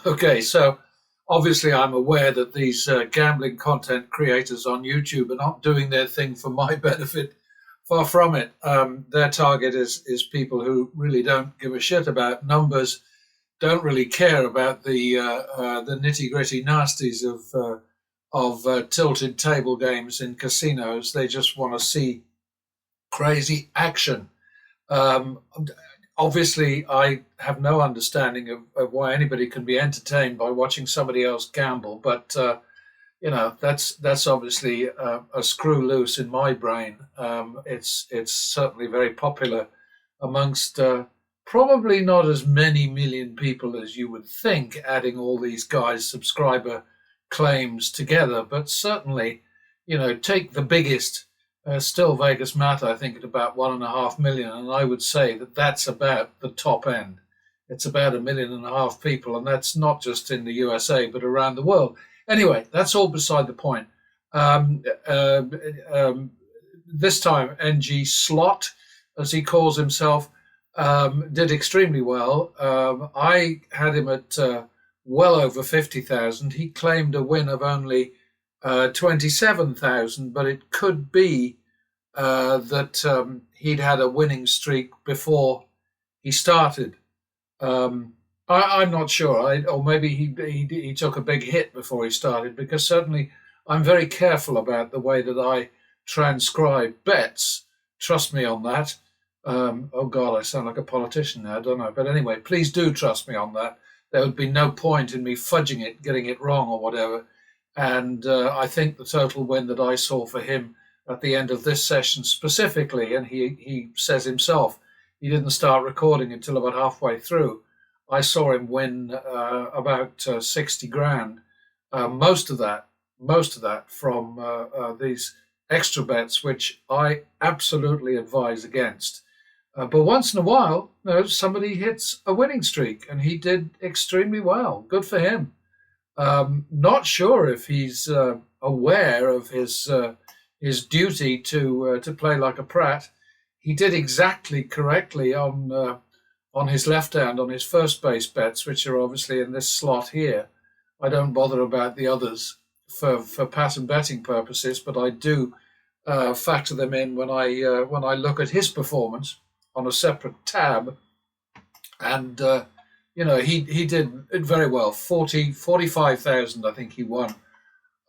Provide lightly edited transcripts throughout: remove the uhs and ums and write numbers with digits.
Okay, so obviously I'm aware that these gambling content creators on YouTube are not doing their thing for my benefit. Far from it. Their target is people who really don't give a shit about numbers, don't really care about the nitty gritty nasties of tilted table games in casinos. They just want to see crazy action. Um, Obviously, I have no understanding of why anybody can be entertained by watching somebody else gamble, but that's obviously a screw loose in my brain. It's certainly very popular amongst probably not as many million people as you would think, adding all these guys' subscriber claims together, but certainly, take the biggest. Still Vegas Math, I think, at about 1.5 million, and I would say that that's about the top end. It's about 1.5 million people, and that's not just in the USA but around the world. Anyway, that's all beside the point. Um, uh, um, this time, NG Slot, as he calls himself, did extremely well. I had him at well over 50,000. He claimed a win of only 27,000, but it could be that he'd had a winning streak before he started. I'm not sure, or maybe he took a big hit before he started, because certainly I'm very careful about the way that I transcribe bets. Trust me on that. Oh God, I sound like a politician now, don't I? But anyway, please do trust me on that. There would be no point in me fudging it, getting it wrong, or whatever. And I think the total win that I saw for him at the end of this session specifically, and he says himself he didn't start recording until about halfway through. I saw him win about 60 grand. Most of that from these extra bets, which I absolutely advise against. But once in a while, somebody hits a winning streak, and he did extremely well. Good for him. Not sure if he's aware of his duty to play like a prat. He did exactly correctly on his left hand on his first base bets, which are obviously in this slot here. I don't bother about the others for pattern betting purposes, but I do factor them in when I look at his performance on a separate tab. And he did very well. 45,000, I think he won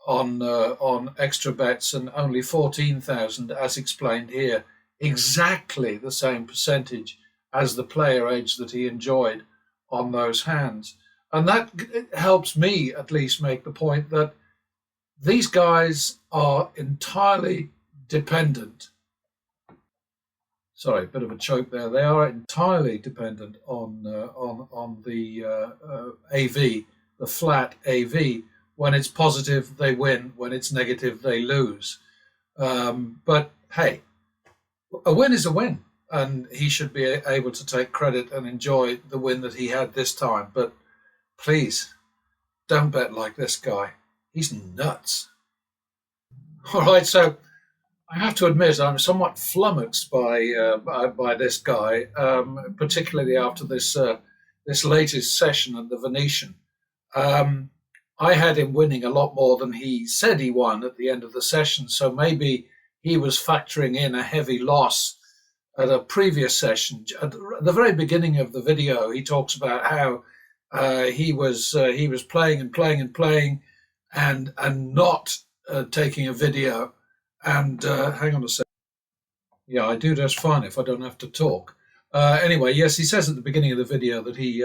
on extra bets, and only 14,000 as explained here. Exactly the same percentage as the player edge that he enjoyed on those hands. And that helps me at least make the point that these guys are entirely dependent. Sorry, a bit of a choke there. They are entirely dependent on the AV, the flat AV. When it's positive, they win. When it's negative, they lose. But hey, a win is a win, and he should be able to take credit and enjoy the win that he had this time. But please, don't bet like this guy. He's nuts. All right, so I have to admit I'm somewhat flummoxed by this guy, particularly after this latest session at the Venetian. Um, I had him winning a lot more than he said he won at the end of the session, so maybe he was factoring in a heavy loss at a previous session. At the very beginning of the video, he talks about how he was playing and playing and playing, and not taking a video. And hang on a second. Yeah, I do just fine if I don't have to talk. Anyway, yes, he says at the beginning of the video that he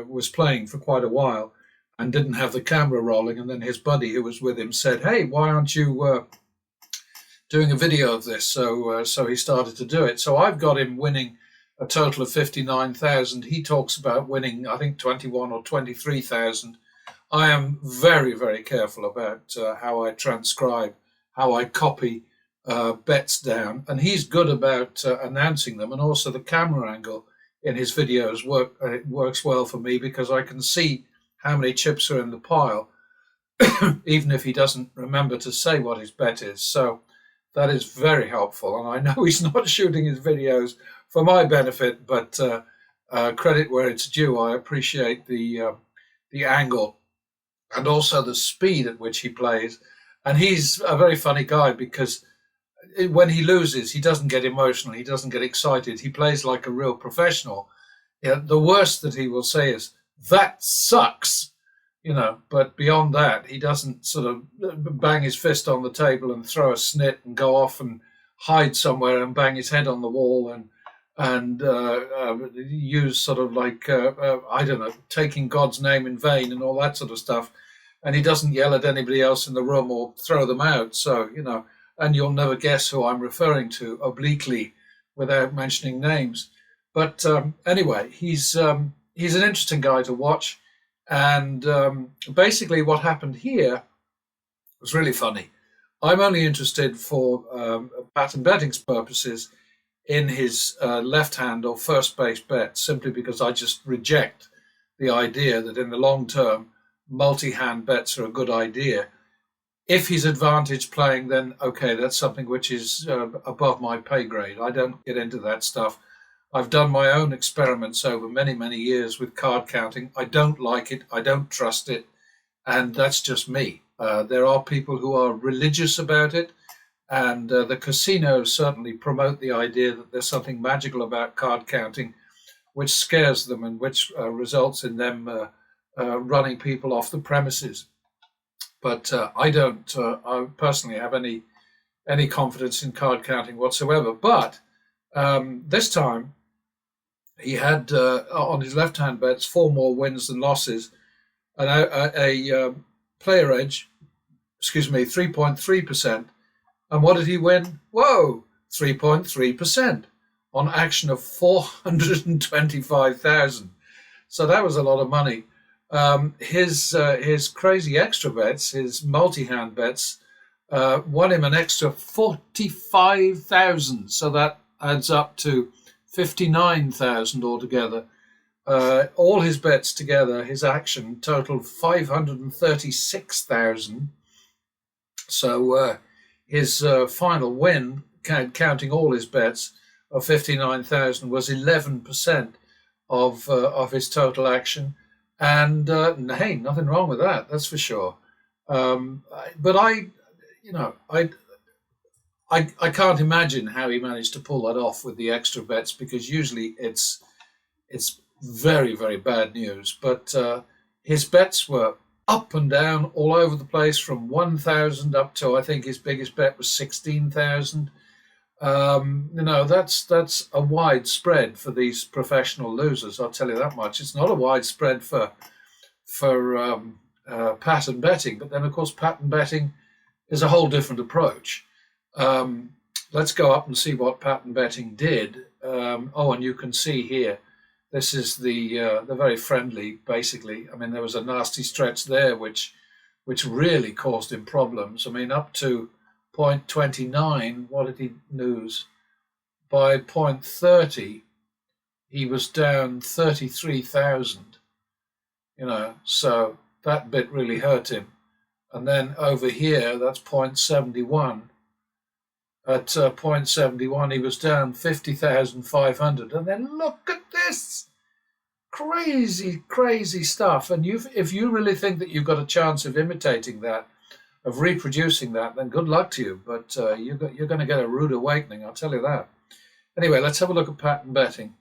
was playing for quite a while and didn't have the camera rolling, and then his buddy who was with him said, "Hey, why aren't you doing a video of this?" So he started to do it. So I've got him winning a total of 59,000. He talks about winning, I think, 21 or 23,000. I am very, very careful about how I transcribe, how I copy bets down, and he's good about announcing them. And also the camera angle in his videos works well for me, because I can see how many chips are in the pile, even if he doesn't remember to say what his bet is. So that is very helpful. And I know he's not shooting his videos for my benefit, but credit where it's due. I appreciate the angle, and also the speed at which he plays. And he's a very funny guy because when he loses, he doesn't get emotional, he doesn't get excited. He plays like a real professional. Yeah, the worst that he will say is, "That sucks," but beyond that, he doesn't sort of bang his fist on the table and throw a snit and go off and hide somewhere and bang his head on the wall and use sort of like I don't know, taking God's name in vain and all that sort of stuff. And he doesn't yell at anybody else in the room or throw them out. So and you'll never guess who I'm referring to obliquely without mentioning names. But anyway, he's an interesting guy to watch. And basically, what happened here was really funny. I'm only interested for pattern betting's purposes in his left hand or first base bet, simply because I just reject the idea that in the long term, multi-hand bets are a good idea. If he's advantage playing, then okay, that's something which is above my pay grade. I don't get into that stuff. I've done my own experiments over many, many years with card counting. I don't like it. I don't trust it. And that's just me. There are people who are religious about it. And the casinos certainly promote the idea that there's something magical about card counting, which scares them and which results in them running people off the premises. But I don't I personally have any confidence in card counting whatsoever. But this time, he had on his left-hand bets 4 more wins than losses, and a player edge, 3.3%. And what did he win? Whoa, 3.3% on action of 425,000. So that was a lot of money. His crazy extra bets, his multi-hand bets, won him an extra 45,000. So that adds up to 59,000 altogether. All his bets together, his action totaled 536,000. So his final win, counting all his bets, of 59,000 was 11% of his total action. And hey, nothing wrong with that. That's for sure. But I can't imagine how he managed to pull that off with the extra bets, because usually it's very, very bad news. But his bets were up and down all over the place, from 1,000 up to, I think his biggest bet was 16,000. That's a wide spread for these professional losers. I'll tell you that much. It's not a wide spread for pattern betting, but then of course pattern betting is a whole different approach. Let's go up and see what pattern betting did. And you can see here, this is the very friendly, basically. I mean, there was a nasty stretch there which really caused him problems. I mean, up to 0.29, what did he lose? By 0.30, he was down 33,000. So that bit really hurt him. And then over here, that's 0.71. At 0.71, he was down 50,500. And then look at this. Crazy, crazy stuff. And if you really think that you've got a chance of imitating that, of reproducing that, then good luck to you. But you're going to get a rude awakening, I'll tell you that. Anyway, let's have a look at pattern betting.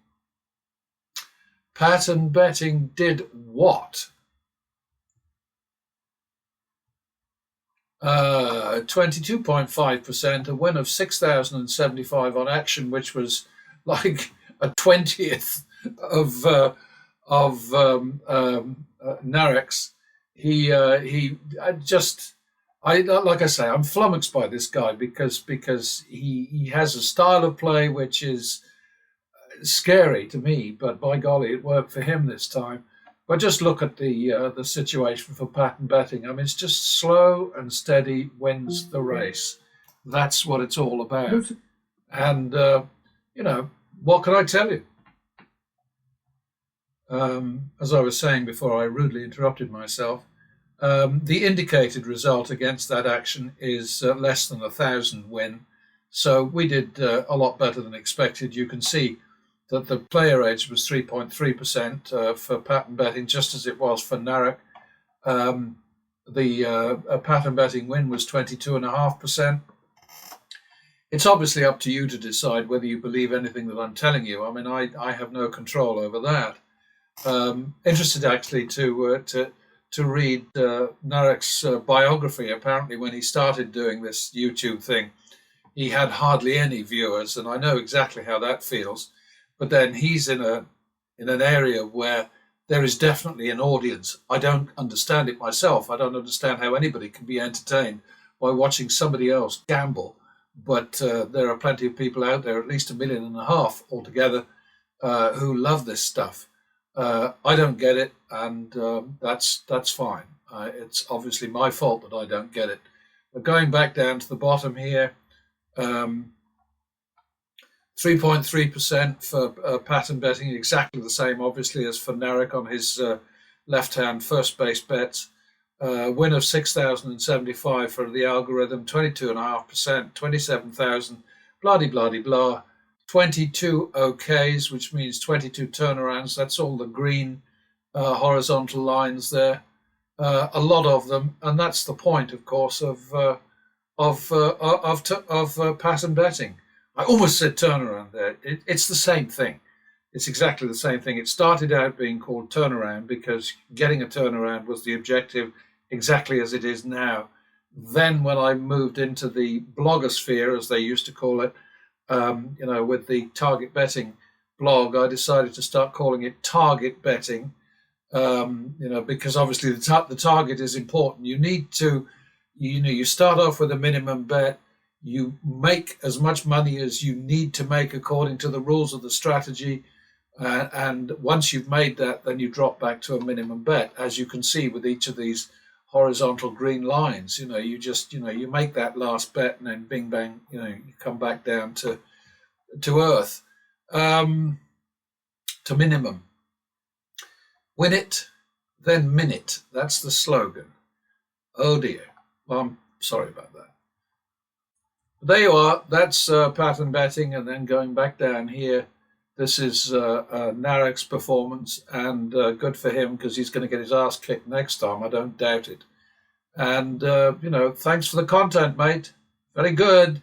Pattern betting did what? 22.5%, a win of 6,075 on action, which was like a 20th of Narek's. Like I say, I'm flummoxed by this guy because he has a style of play which is scary to me, but by golly, it worked for him this time. But just look at the situation for pattern betting. I mean, it's just slow and steady wins the race. That's what it's all about. And what can I tell you? As I was saying before I rudely interrupted myself, the indicated result against that action is less than 1,000 win. So we did a lot better than expected. You can see that the player edge was 3.3% for pattern betting, just as it was for Narek. The pattern betting win was 22.5%. It's obviously up to you to decide whether you believe anything that I'm telling you. I mean, I have no control over that. Interested actually to read Narek's biography. Apparently, when he started doing this YouTube thing, he had hardly any viewers, and I know exactly how that feels. But then he's in an area where there is definitely an audience. I don't understand it myself. I don't understand how anybody can be entertained by watching somebody else gamble. But there are plenty of people out there, at least 1.5 million altogether, who love this stuff. I don't get it, and that's fine. It's obviously my fault that I don't get it. But going back down to the bottom here, 3.3% for pattern betting, exactly the same, obviously, as for Narek on his left-hand first base bets. Win of 6,075 for the algorithm, 22.5%, 27,000, blah-de-blah-de-blah. 22 OKs, which means 22 turnarounds. That's all the green horizontal lines there. A lot of them, and that's the point, of course, of pattern betting. I almost said turnaround there. It's the same thing. It's exactly the same thing. It started out being called turnaround because getting a turnaround was the objective, exactly as it is now. Then when I moved into the blogosphere, as they used to call it, with the target betting blog, I decided to start calling it target betting, because obviously the target is important. You need to, you start off with a minimum bet. You make as much money as you need to make according to the rules of the strategy. And once you've made that, then you drop back to a minimum bet, as you can see with each of these horizontal green lines. You make that last bet, and then bing bang, you come back down to earth, to minimum. Win it, then min it. That's the slogan. Oh dear. Well, I'm sorry about that. There you are. That's pattern betting, and then going back down here. This is Narek's performance, and good for him, because he's going to get his ass kicked next time. I don't doubt it. And, thanks for the content, mate. Very good.